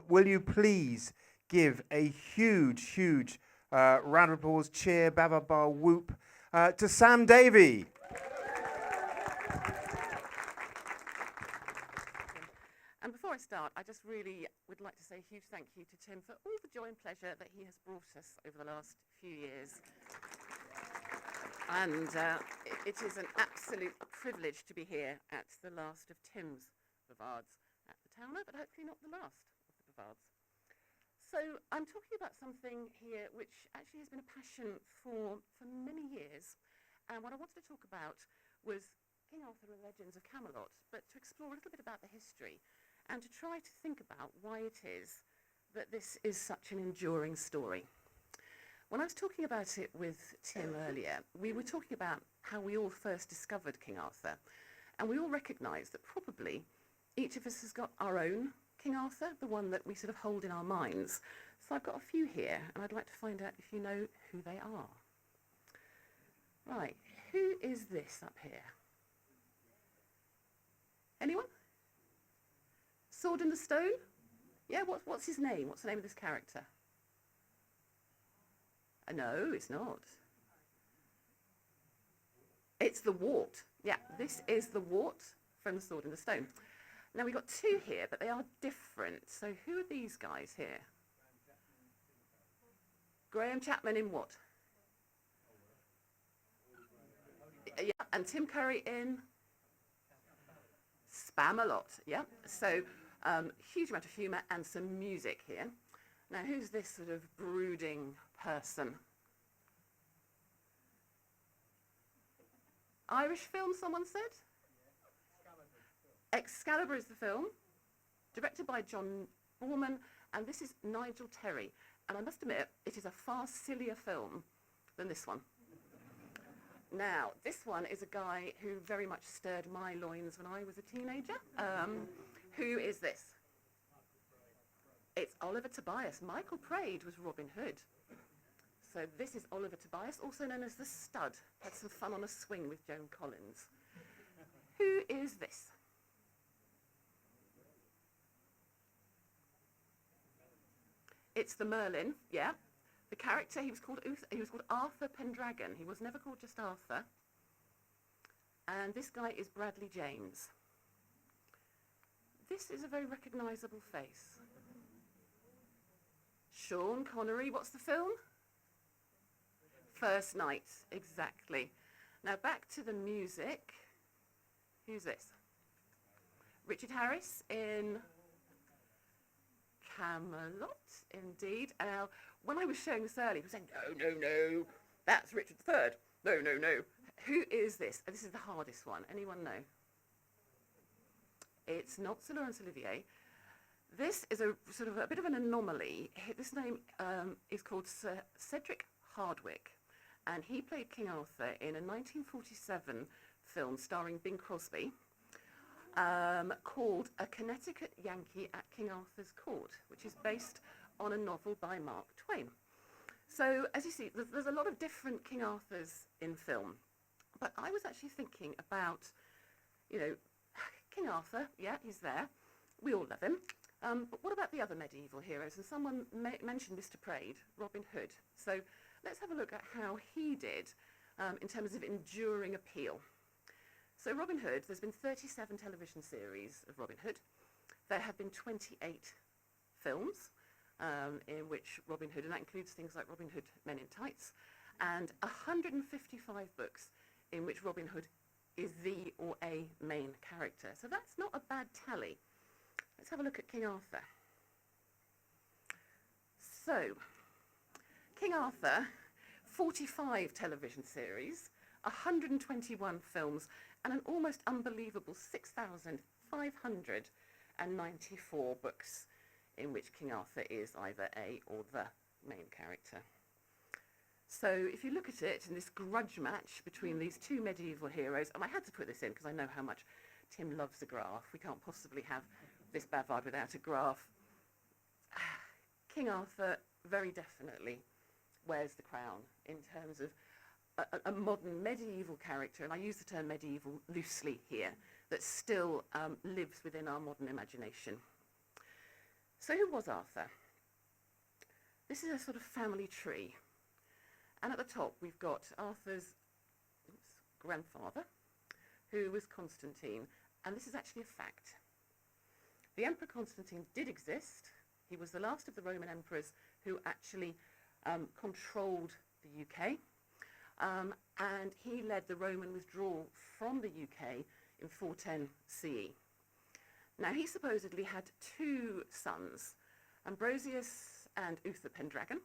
Will you please give a huge round of applause, cheer, ba ba ba, whoop to Sam Davey. And before I start, I just really would like to say a huge thank you to Tim for all the joy and pleasure that he has brought us over the last few years. And it is an absolute privilege to be here at the last of Tim's Bavards at the Towner, but hopefully not the last of the Bavards. So I'm talking about something here which actually has been a passion for many years. And what I wanted to talk about was King Arthur and the Legends of Camelot, but to explore a little bit about the history and to try to think about why it is that this is such an enduring story. When I was talking about it with Tim earlier, we were talking about how we all first discovered King Arthur, and we all recognise that probably each of us has got our own King Arthur, the one that we sort of hold in our minds. So I've got a few here, and I'd like to find out if you know who they are. Right, who is this up here? Anyone? Sword in the Stone? Yeah, what's his name? What's the name of this character? No, it's not. It's the Wart. Yeah, this is the Wart from the Sword in the Stone. Now, we've got two here, but they are different. So who are these guys here? Graham Chapman in what? Yeah, and Tim Curry in Spamalot. Yeah, so huge amount of humour and some music here. Now, who's this sort of brooding person? Irish film, someone said? Excalibur is the film, directed by John Borman, and this is Nigel Terry. And I must admit, it is a far sillier film than this one. Now, this one is a guy who very much stirred my loins when I was a teenager. Who is this? It's Oliver Tobias. Michael Praed was Robin Hood. So this is Oliver Tobias, also known as the Stud. Had some fun on a swing with Joan Collins. Who is this? It's the Merlin, yeah. The character, he was called Arthur Pendragon. He was never called just Arthur. And this guy is Bradley James. This is a very recognisable face. Sean Connery, what's the film? First Night, exactly. Now back to the music. Who's this? Richard Harris in Camelot, indeed. Now, when I was showing this earlier, people were saying, no, that's Richard III. No. Who is this? This is the hardest one. Anyone know? It's not Sir Laurence Olivier. This is a sort of a bit of an anomaly. This name is called Sir Cedric Hardwicke, and he played King Arthur in a 1947 film starring Bing Crosby, called A Connecticut Yankee at King Arthur's Court, which is based on a novel by Mark Twain. So, as you see, there's a lot of different King Arthurs in film. But I was actually thinking about, King Arthur, yeah, he's there. We all love him. But what about the other medieval heroes? And someone mentioned Mr. Praed, Robin Hood. So let's have a look at how he did in terms of enduring appeal. So Robin Hood, there's been 37 television series of Robin Hood. There have been 28 films in which Robin Hood, and that includes things like Robin Hood Men in Tights, and 155 books in which Robin Hood is the or a main character. So that's not a bad tally. Let's have a look at King Arthur. So, King Arthur, 45 television series, 121 films, and an almost unbelievable 6,594 books in which King Arthur is either a or the main character. So if you look at it in this grudge match between these two medieval heroes, and I had to put this in because I know how much Tim loves a graph. We can't possibly have this bavard without a graph. King Arthur very definitely wears the crown in terms of a modern medieval character, and I use the term medieval loosely here, that still lives within our modern imagination. So who was Arthur? This is a sort of family tree. And at the top we've got Arthur's grandfather, who was Constantine. And this is actually a fact. The Emperor Constantine did exist. He was the last of the Roman emperors who actually controlled the UK. And he led the Roman withdrawal from the UK in 410 CE. Now, he supposedly had two sons, Ambrosius and Uther Pendragon,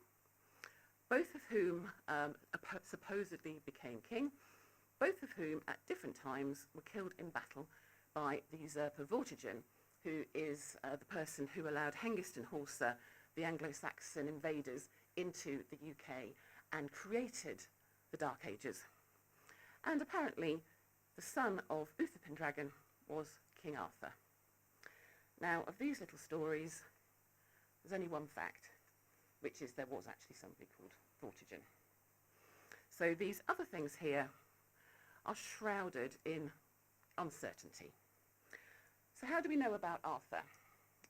both of whom supposedly became king, both of whom at different times were killed in battle by the usurper Vortigern, who is the person who allowed Hengist and Horsa, the Anglo-Saxon invaders, into the UK and created the Dark Ages. And apparently the son of Uther Pendragon was King Arthur. Now, of these little stories, there's only one fact, which is there was actually somebody called Vortigern. So these other things here are shrouded in uncertainty. So how do we know about Arthur?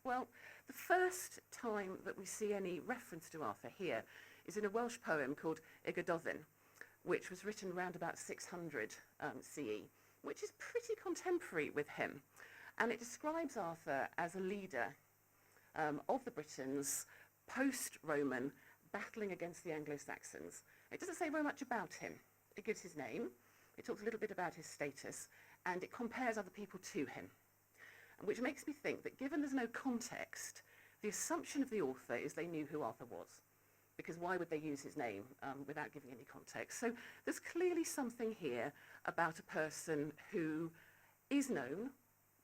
Well, the first time that we see any reference to Arthur here is in a Welsh poem called Ygoddoddin, which was written around about 600 CE, which is pretty contemporary with him. And it describes Arthur as a leader of the Britons, post-Roman, battling against the Anglo-Saxons. It doesn't say very much about him. It gives his name, it talks a little bit about his status, and it compares other people to him. Which makes me think that given there's no context, the assumption of the author is they knew who Arthur was. Because why would they use his name without giving any context? So there's clearly something here about a person who is known,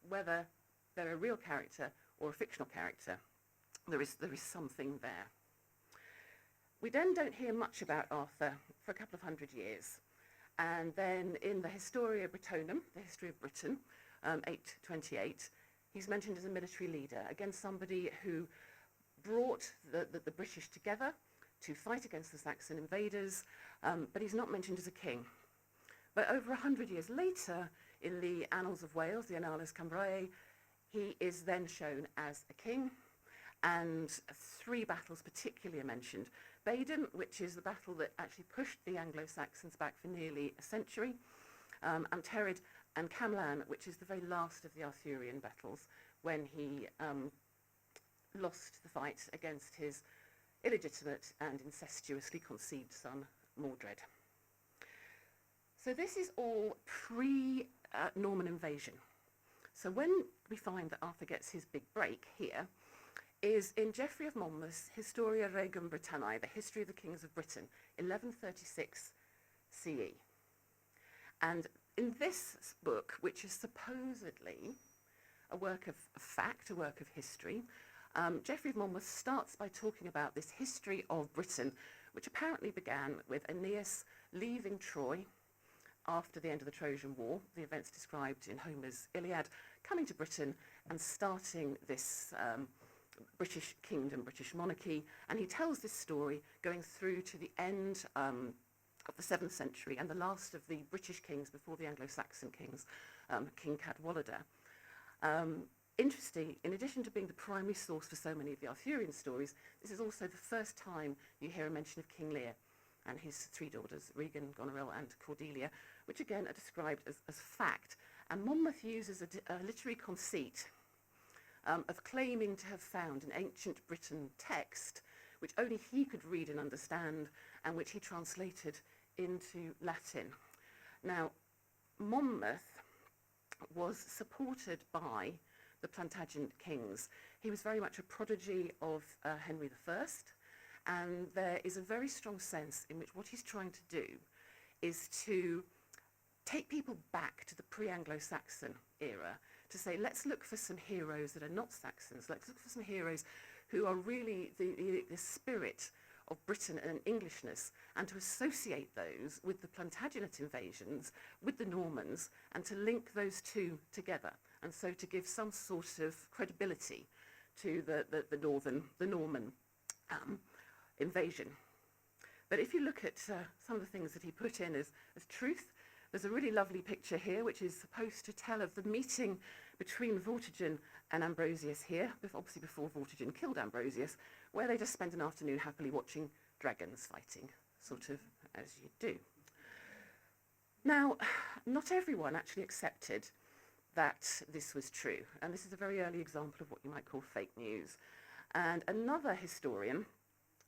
whether they're a real character or a fictional character. There is something there. We then don't hear much about Arthur for a couple of 100 years. And then in the Historia Brittonum, the history of Britain, 828, he's mentioned as a military leader. Again, somebody who brought the British together to fight against the Saxon invaders, but he's not mentioned as a king. But over 100 years later, in the Annals of Wales, the Annales Cambriae, he is then shown as a king, and three battles particularly are mentioned. Badon, which is the battle that actually pushed the Anglo-Saxons back for nearly a century, Amterid, and Camelot, which is the very last of the Arthurian battles, when he lost the fight against his illegitimate and incestuously conceived son, Mordred. So this is all pre-Norman invasion. So when we find that Arthur gets his big break here, is in Geoffrey of Monmouth's Historia Regum Britanniae, the History of the Kings of Britain, 1136 CE. And in this book, which is supposedly a work of fact, a work of history, Geoffrey of Monmouth starts by talking about this history of Britain, which apparently began with Aeneas leaving Troy after the end of the Trojan War, the events described in Homer's Iliad, coming to Britain and starting this British kingdom, British monarchy. And he tells this story going through to the end of the 7th century and the last of the British kings before the Anglo-Saxon kings, King Cadwallader. Interesting, in addition to being the primary source for so many of the Arthurian stories, this is also the first time you hear a mention of King Lear and his three daughters, Regan, Goneril, and Cordelia, which again are described as fact. And Monmouth uses a literary conceit of claiming to have found an ancient Britain text which only he could read and understand, and which he translated into Latin. Now, Monmouth was supported by the Plantagenet kings. He was very much a prodigy of Henry I, and there is a very strong sense in which what he's trying to do is to take people back to the pre-Anglo-Saxon era, to say, let's look for some heroes that are not Saxons, let's look for some heroes who are really the spirit of Britain and Englishness, and to associate those with the Plantagenet invasions, with the Normans, and to link those two together, and so to give some sort of credibility to the Norman invasion. But if you look at some of the things that he put in as truth, There's a really lovely picture here which is supposed to tell of the meeting between Vortigern and Ambrosius here, obviously before Vortigern killed Ambrosius, where they just spent an afternoon happily watching dragons fighting, sort of as you do. Now, not everyone actually accepted that this was true, and this is a very early example of what you might call fake news. And another historian,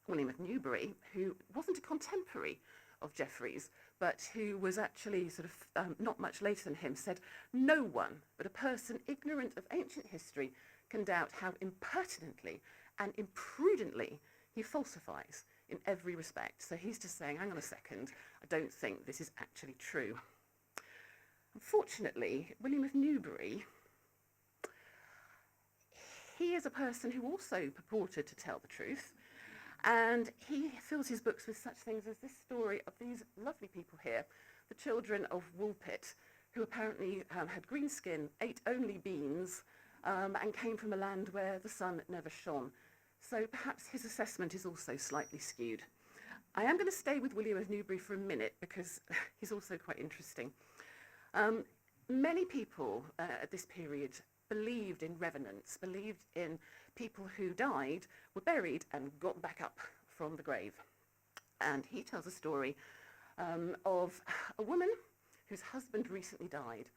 William of Newbury, who wasn't a contemporary of Geoffrey's, but who was actually sort of not much later than him, said, "No one but a person ignorant of ancient history can doubt how impertinently and imprudently he falsifies in every respect." So he's just saying, hang on a second, I don't think this is actually true. Unfortunately, William of Newbury, he is a person who also purported to tell the truth, and he fills his books with such things as this story of these lovely people here, the children of Woolpit, who apparently had green skin, ate only beans, and came from a land where the sun never shone. So perhaps his assessment is also slightly skewed. I am going to stay with William of Newbury for a minute because he's also quite interesting. Many people at this period believed in revenants, believed in people who died, were buried and got back up from the grave. And he tells a story of a woman whose husband recently died.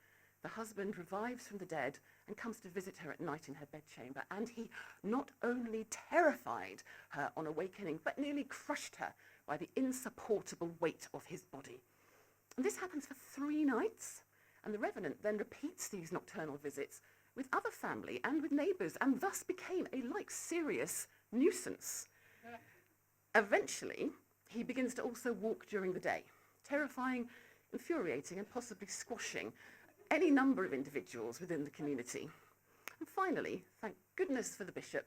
The husband revives from the dead and comes to visit her at night in her bedchamber, and he not only terrified her on awakening, but nearly crushed her by the insupportable weight of his body. And this happens for 3 nights, and the revenant then repeats these nocturnal visits with other family and with neighbours, and thus became a serious nuisance. Eventually, he begins to also walk during the day, terrifying, infuriating, and possibly squashing any number of individuals within the community. And finally, thank goodness for the Bishop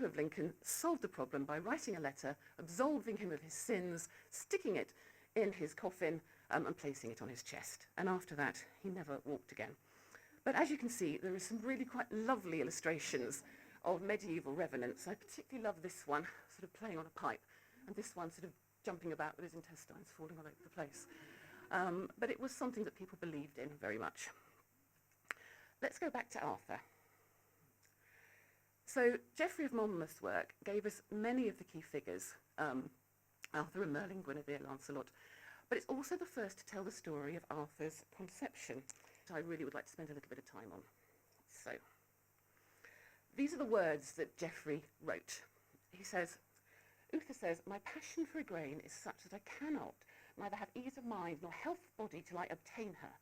of Lincoln solved the problem by writing a letter absolving him of his sins, sticking it in his coffin, and placing it on his chest. And after that, he never walked again. But as you can see, there are some really quite lovely illustrations of medieval revenants. I particularly love this one, sort of playing on a pipe, and this one sort of jumping about with his intestines falling all over the place. But it was something that people believed in very much. Let's go back to Arthur. So Geoffrey of Monmouth's work gave us many of the key figures, Arthur and Merlin, Guinevere, Lancelot, but it's also the first to tell the story of Arthur's conception, which I really would like to spend a little bit of time on. So, these are the words that Geoffrey wrote. He says, Uther says, "My passion for Igraine is such that I cannot neither have ease of mind nor health of body till I obtain her.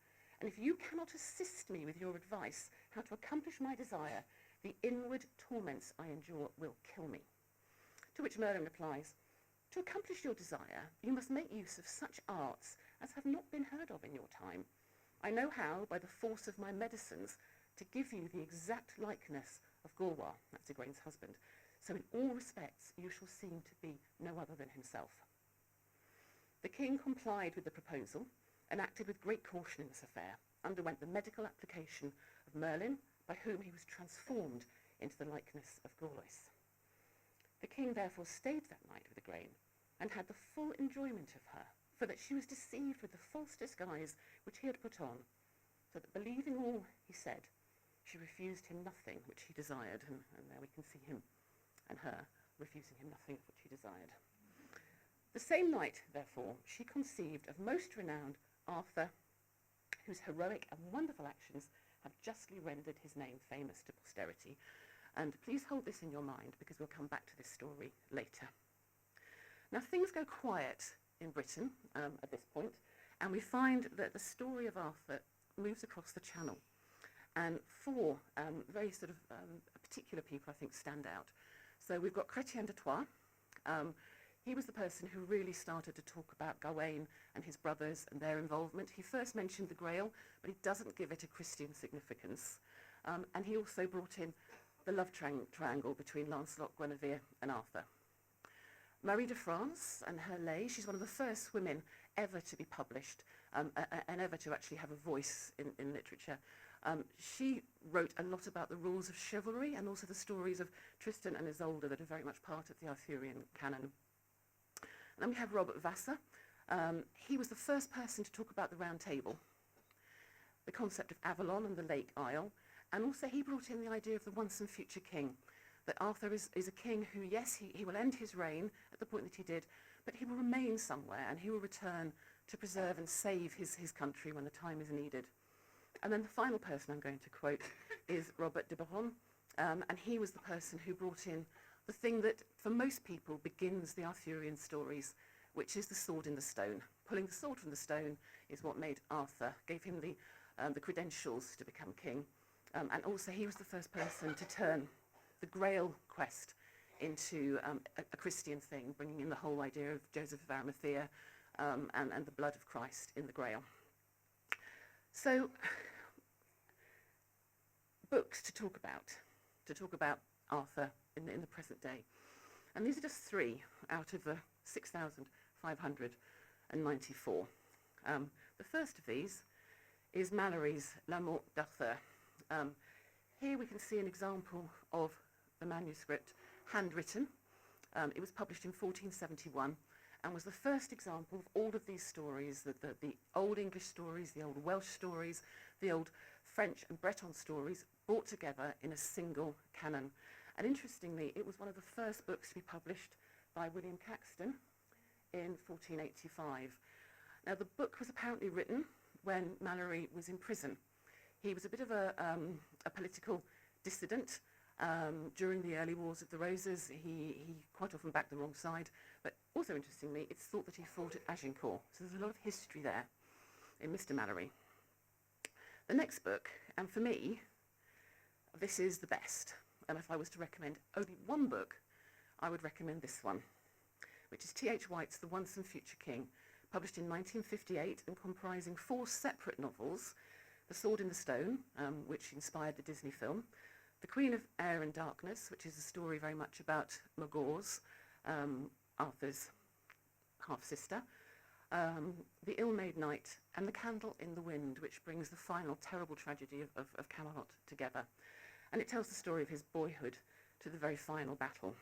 And if you cannot assist me with your advice how to accomplish my desire, the inward torments I endure will kill me." To which Merlin replies, "To accomplish your desire, you must make use of such arts as have not been heard of in your time. I know how, by the force of my medicines, to give you the exact likeness of Gorwar," that's Igraine's husband, "so in all respects you shall seem to be no other than himself." The king complied with the proposal and acted with great caution in this affair, underwent the medical application of Merlin, by whom he was transformed into the likeness of Gorlois. The king therefore stayed that night with Igraine and had the full enjoyment of her, for that she was deceived with the false disguise which he had put on, so that believing all he said, she refused him nothing which he desired, and there we can see him and her refusing him nothing which he desired. The same night, therefore, she conceived of most renowned Arthur, whose heroic and wonderful actions have justly rendered his name famous to posterity. And please hold this in your mind, because we'll come back to this story later. Now, things go quiet in Britain at this point, and we find that the story of Arthur moves across the Channel. And 4 very sort of particular people, I think, stand out. So we've got Chrétien de Troyes. He was the person who really started to talk about Gawain and his brothers and their involvement. He first mentioned the Grail, but he doesn't give it a Christian significance. And he also brought in the love triangle between Lancelot, Guinevere and Arthur. Marie de France and her lay, she's one of the first women ever to be published and ever to actually have a voice in literature. She wrote a lot about the rules of chivalry and also the stories of Tristan and Isolde that are very much part of the Arthurian canon. And then we have Robert Vassar, He was the first person to talk about the Round Table, the concept of Avalon and the Lake Isle, and also he brought in the idea of the once and future king, that Arthur is a king who, yes, he will end his reign at the point that he did, but he will remain somewhere and he will return to preserve and save his country when the time is needed. And then the final person I'm going to quote is Robert de Boron, and he was the person who brought in the thing that, for most people, begins the Arthurian stories, which is the sword in the stone. Pulling the sword from the stone is what made Arthur, gave him the credentials to become king. And also he was the first person to turn the Grail quest into a Christian thing, bringing in the whole idea of Joseph of Arimathea and the blood of Christ in the Grail. So, books to talk about Arthur in the present day. And these are just 3 out of the 6,594. The first of these is Malory's La Mort d'Arthur. Here we can see an example of the manuscript handwritten. It was published in 1471 and was the first example of all of these stories, the Old English stories, the Old Welsh stories, the Old French and Breton stories, brought together in a single canon. And interestingly, it was one of the first books to be published by William Caxton in 1485. Now, the book was apparently written when Malory was in prison. He was a bit of a political dissident. During the early Wars of the Roses, he quite often backed the wrong side, but also interestingly, it's thought that he fought at Agincourt. So there's a lot of history there in Mr. Malory. The next book, and for me, this is the best. And if I was to recommend only one book, I would recommend this one, which is T.H. White's The Once and Future King, published in 1958 and comprising 4 separate novels: The Sword in the Stone, which inspired the Disney film; The Queen of Air and Darkness, which is a story very much about Magors, Arthur's half-sister; The Ill-Made Knight; and The Candle in the Wind, which brings the final terrible tragedy of Camelot together. And it tells the story of his boyhood to the very final battle.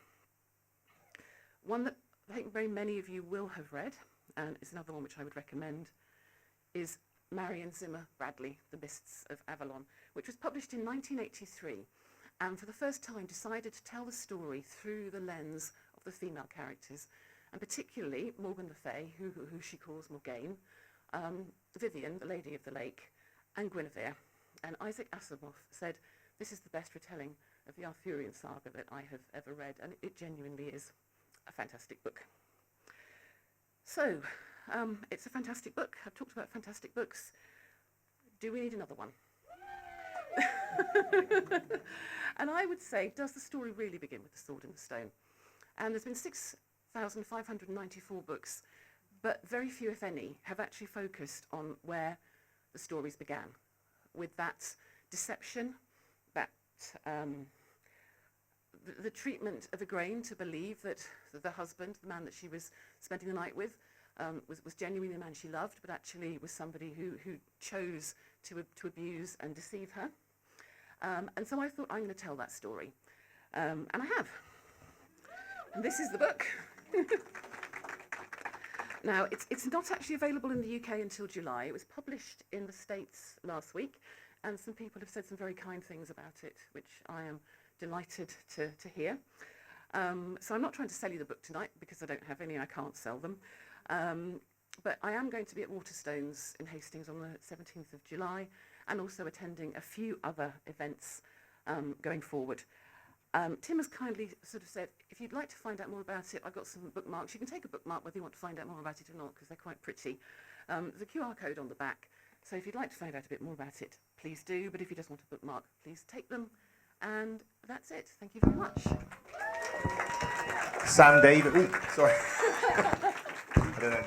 One that I think very many of you will have read, and is another one which I would recommend, is Marion Zimmer Bradley, The Mists of Avalon, which was published in 1983, and for the first time decided to tell the story through the lens of the female characters, and particularly Morgan Le Fay, who she calls Morgane, Vivian, the Lady of the Lake, and Guinevere. And Isaac Asimov said, "This is the best retelling of the Arthurian saga that I have ever read," and it genuinely is a fantastic book. So, it's a fantastic book. I've talked about fantastic books. Do we need another one? And I would say, does the story really begin with the sword in the stone? And there's been 6,594 books, but very few, if any, have actually focused on where the stories began, with that deception, that the treatment of Igraine to believe that the husband, the man that she was spending the night with, was genuinely the man she loved, but actually was somebody who chose to abuse and deceive her. And so I thought, I'm going to tell that story. And I have. And this is the book. Now, it's not actually available in the UK until July. It was published in the States last week, and some people have said some very kind things about it, which I am delighted to hear. So I'm not trying to sell you the book tonight, because I don't have any, I can't sell them. But I am going to be at Waterstones in Hastings on the 17th of July, and also attending a few other events going forward. Tim has kindly sort of said, if you'd like to find out more about it, I've got some bookmarks. You can take a bookmark whether you want to find out more about it or not, because they're quite pretty. There's a QR code on the back, so if you'd like to find out a bit more about it, please do. But if you just want a bookmark, please take them. And that's it. Thank you very much. Sam, Davey. Oh, sorry. I don't know.